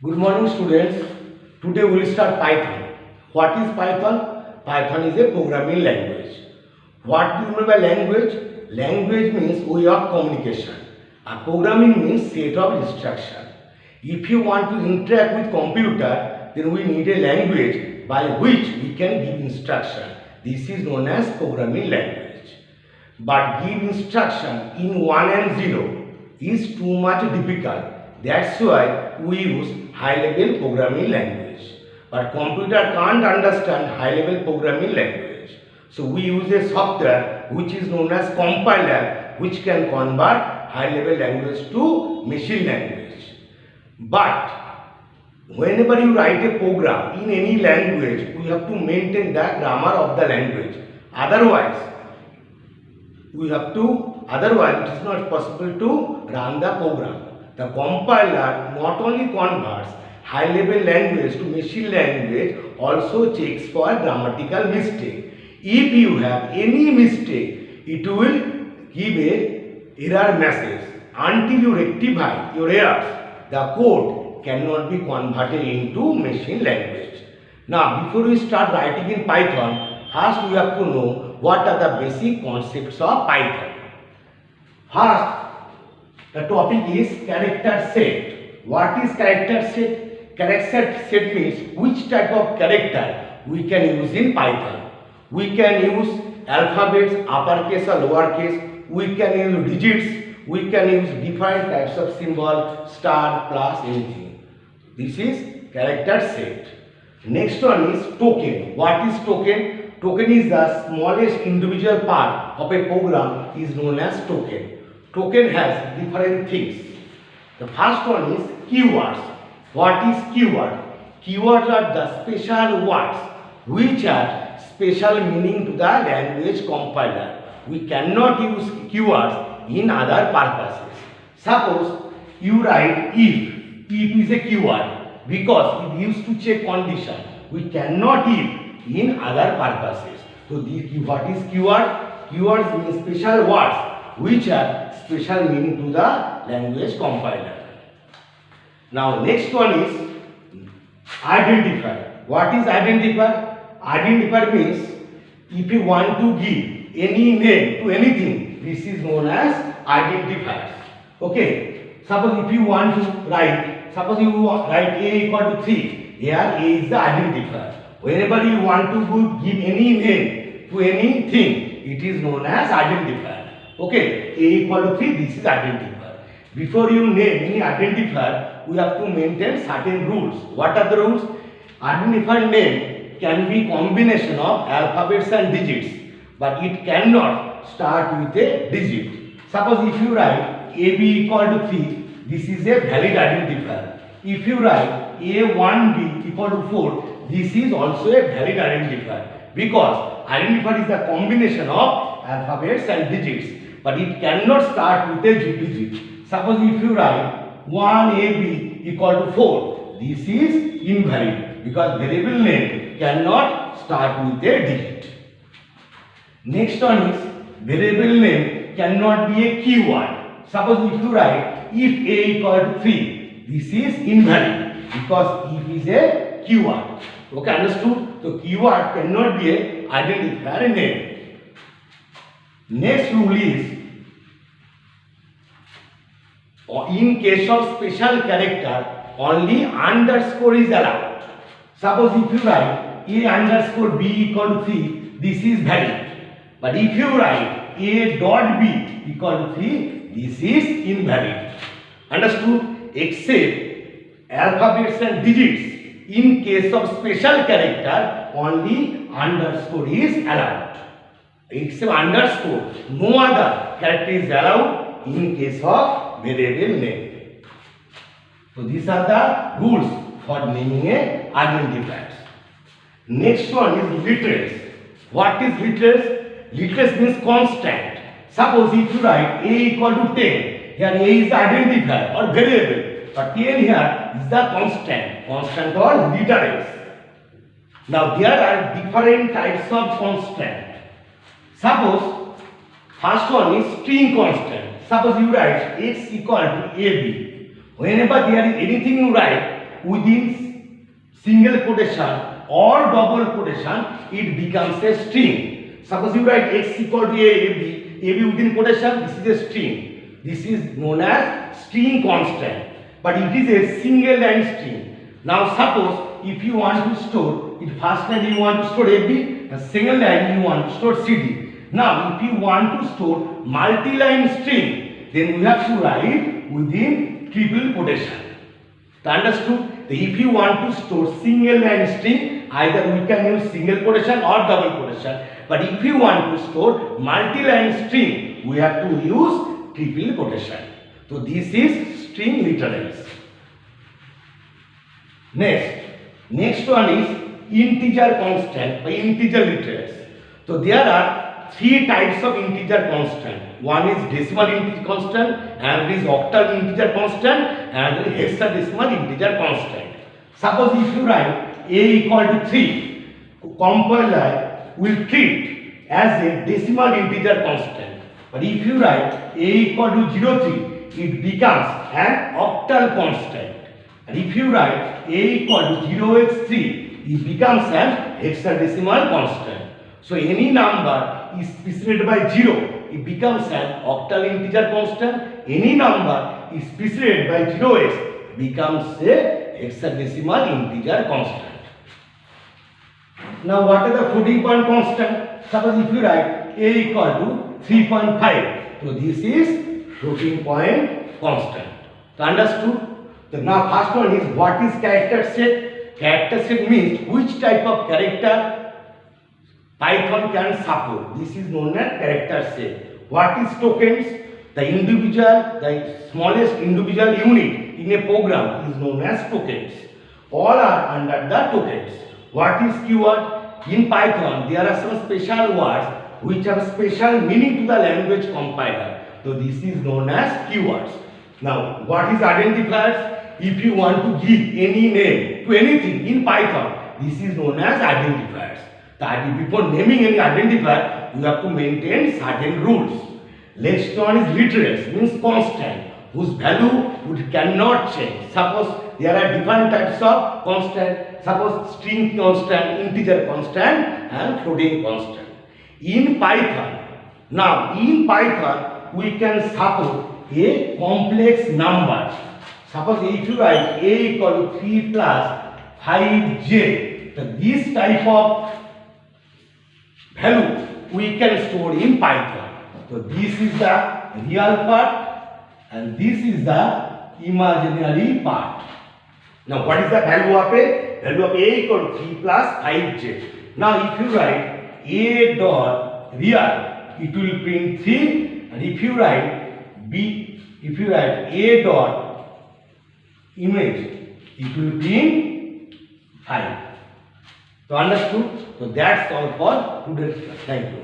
Good morning, students. Today we will start Python. What is Python? Python is a programming language. What do you mean by language? Language means way of communication. And programming means set of instruction. If you want to interact with computer, then we need a language by which we can give instruction. This is known as programming language. But give instruction in 1 and 0 is too much difficult. That's why we use high-level programming language. But computer can't understand high-level programming language. So we use a software which is known as compiler, which can convert high-level language to machine language. But whenever you write a program in any language, we have to maintain the grammar of the language. Otherwise, it is not possible to run the program. The compiler not only converts high-level language to machine language, also checks for grammatical mistake. If you have any mistake, it will give a error message. Until you rectify your errors, the code cannot be converted into machine language. Now, before we start writing in Python, first we have to know what are the basic concepts of Python. First, the topic is character set. What is character set? Character set means which type of character we can use in Python. We can use alphabets, uppercase or lowercase. We can use digits. We can use different types of symbol, star, plus, anything. This is character set. Next one is token. What is token? Token is the smallest individual part of a program is known as token. Token has different things. The first one is keywords. What is keyword? Keywords are the special words which are special meaning to the language compiler. We cannot use keywords in other purposes. Suppose you write if. If is a keyword because it used to check condition. We cannot if in other purposes. So what is keyword? Keywords mean special words which are special meaning to the language compiler. Now next one is identifier. What is identifier? Identifier means if you want to give any name to anything, this is known as identifier. Okay. Suppose if you want to write, suppose you write a equal to 3. Here a is the identifier. Whenever you want to give any name to anything, it is known as identifier. Okay, a equal to 3, this is identifier. Before you name any identifier, we have to maintain certain rules. What are the rules? Identifier name can be combination of alphabets and digits, but it cannot start with a digit. Suppose if you write AB equal to 3, this is a valid identifier. If you write A1B equal to 4, this is also a valid identifier because identifier is the combination of alphabets and digits. But it cannot start with a digit. Suppose if you write 1AB equal to 4, this is invalid because variable name cannot start with a digit. Next one is variable name cannot be a keyword. Suppose if you write if A equal to 3, this is invalid because if is a keyword. Okay, understood? So keyword cannot be a identifier name. Next rule is in case of special character only underscore is allowed. Suppose if you write A underscore B equal to 3, this is valid. But if you write A dot B equal to 3, this is invalid. Understood? Except alphabets and digits. In case of special character only underscore is allowed. Except underscore, no other character is allowed in case of variable name. So these are the rules for naming a identifiers. Next one is literals. What is literals? Literals means constant. Suppose if you write A equal to 10, here A is identifier or variable, but 10 here is the constant or literals. Now there are different types of constant. Suppose first one is string constant. Suppose you write x equal to ab. Whenever there is anything you write, within single quotation or double quotation, it becomes a string. Suppose you write x equal to a b within quotation, this is a string. This is known as string constant, but it is a single line string. Now suppose if you want to store, in first line you want to store ab, the second line you want to store cd. Now if you want to store multi-line string, then we have to write within triple quotation. Understood? If you want to store single line string, either we can use single quotation or double quotation. But if you want to store multi-line string, we have to use triple quotation. So this is string literals. Next one is integer constant by integer literals. So there are three types of integer constant. One is decimal integer constant, and is octal integer constant, and hexadecimal integer constant. Suppose if you write a equal to 3, compiler will treat as a decimal integer constant. But if you write a equal to 03, it becomes an octal constant. And if you write a equal to 0x3, it becomes an hexadecimal constant. So any number is preceded by 0, it becomes an octal integer constant. Any number is preceded by 0x, becomes a hexadecimal integer constant. Now what are the floating point constant? Suppose if you write a equal to 3.5, so this is floating point constant. So understood? So now first one is what is character set? Character set means which type of character Python can support. This is known as character set. What is tokens? The smallest individual unit in a program is known as tokens. All are under the tokens. What is keyword? In Python, there are some special words which have special meaning to the language compiler. So this is known as keywords. Now, what is identifiers? If you want to give any name to anything in Python, this is known as identifiers. Before naming any identifier, you have to maintain certain rules. Next one is literals, means constant, whose value cannot change. Suppose there are different types of constant. Suppose string constant, integer constant, and floating constant. In Python, we can support a complex number. Suppose if you write a equal to 3 plus 5j, so this type of value we can store in Python. So this is the real part and this is the imaginary part. Now what is the value of a? Value of a equal to 3 plus 5j. Now if you write a dot real, it will print 3, and if you write a dot image, it will print 5. So understood? So that's all for today's class. Thank you.